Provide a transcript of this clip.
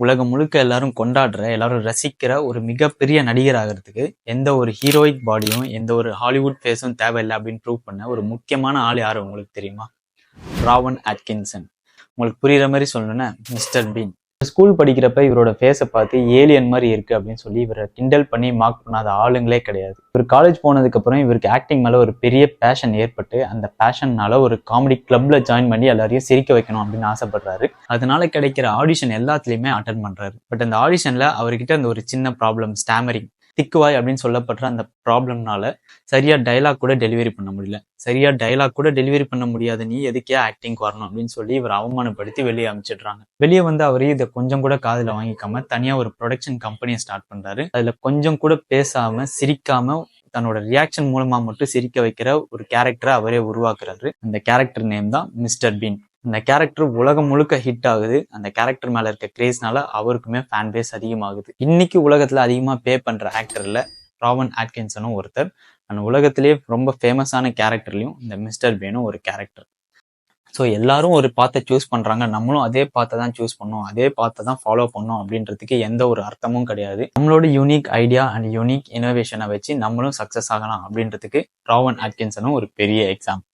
உலகம் முழுக்க எல்லாரும் கொண்டாடுற, எல்லாரும் ரசிக்கிற ஒரு மிகப்பெரிய நடிகர் ஆகிறதுக்கு எந்த ஒரு ஹீரோயிக் பாடியும், எந்த ஒரு ஹாலிவுட் ஃபேஸும் தேவையில்லை அப்படின்னு ப்ரூவ் பண்ண ஒரு முக்கியமான ஆள் யாரு உங்களுக்கு தெரியுமா? ராவன் அட்கின்சன். உங்களுக்கு புரியுற மாதிரி சொல்லணும்னா மிஸ்டர் பீன். ஸ்கூல் படிக்கிறப்ப இவரோட ஃபேஸை பார்த்து ஏலியன் மாதிரி இருக்கு அப்படின்னு சொல்லி இவரை கிண்டல் பண்ணி மார்க் பண்ணாத ஆளுங்களே கிடையாது. இவர் காலேஜ் போனதுக்கு அப்புறம் இவருக்கு ஆக்டிங் மேல ஒரு பெரிய பேஷன் ஏற்பட்டு அந்த பேஷன்னால ஒரு காமெடி கிளப்ல ஜாயின் பண்ணி எல்லாரையும் சிரிக்க வைக்கணும் அப்படின்னு ஆசைப்படுறாரு. அதனால கிடைக்கிற ஆடிஷன் எல்லாத்துலயுமே அட்டன் பண்றாரு. பட் அந்த ஆடிஷன்ல அவர்கிட்ட அந்த ஒரு சின்ன ப்ராப்ளம், ஸ்டாமரிங், திக்குவாய் அப்படின்னு சொல்லப்படுற அந்த ப்ராப்ளம்னால சரியா டைலாக் கூட டெலிவரி பண்ண முடியல. சரியா டைலாக் கூட டெலிவரி பண்ண முடியாத நீ எதுக்கே ஆக்டிங் வரணும் அப்படின்னு சொல்லி இவர் அவமானப்படுத்தி வெளியே அனுப்பிச்சிடுறாங்க. வெளியே வந்து அவரே இதை கொஞ்சம் கூட காதுல வாங்கிக்காம தனியா ஒரு ப்ரொடக்ஷன் கம்பெனியை ஸ்டார்ட் பண்றாரு. அதுல கொஞ்சம் கூட பேசாம சிரிக்காம தன்னோட ரியாக்ஷன் மூலமா மட்டும் சிரிக்க வைக்கிற ஒரு கேரக்டரை அவரே உருவாக்குறாரு. அந்த கேரக்டர் நேம் தான் மிஸ்டர் பீன். அந்த கேரக்டர் உலகம் முழுக்க ஹிட் ஆகுது. அந்த கேரக்டர் மேல இருக்க கிரேஸ்னால அவருக்குமே ஃபேன் பேஸ் அதிகமாகுது. இன்னைக்கு உலகத்துல அதிகமா பே பண்ற ஆக்டர்ல ராவன் அட்கின்சனும் ஒருத்தர். அந்த உலகத்திலேயே ரொம்ப ஃபேமஸான கேரக்டர்லயும் இந்த மிஸ்டர் பீனும் ஒரு கேரக்டர். ஸோ எல்லாரும் ஒரு பாத்தை சூஸ் பண்றாங்க, நம்மளும் அதே பாத்தை தான் சூஸ் பண்ணோம், அதே பாத்தை தான் ஃபாலோ பண்ணோம் அப்படின்றதுக்கு எந்த ஒரு அர்த்தமும் கிடையாது. நம்மளோட யூனிக் ஐடியா அண்ட் யூனிக் இனோவேஷனை வச்சு நம்மளும் சக்சஸ் ஆகலாம் அப்படின்றதுக்கு ராவன் அட்கின்சனும் ஒரு பெரிய எக்ஸாம்பிள்.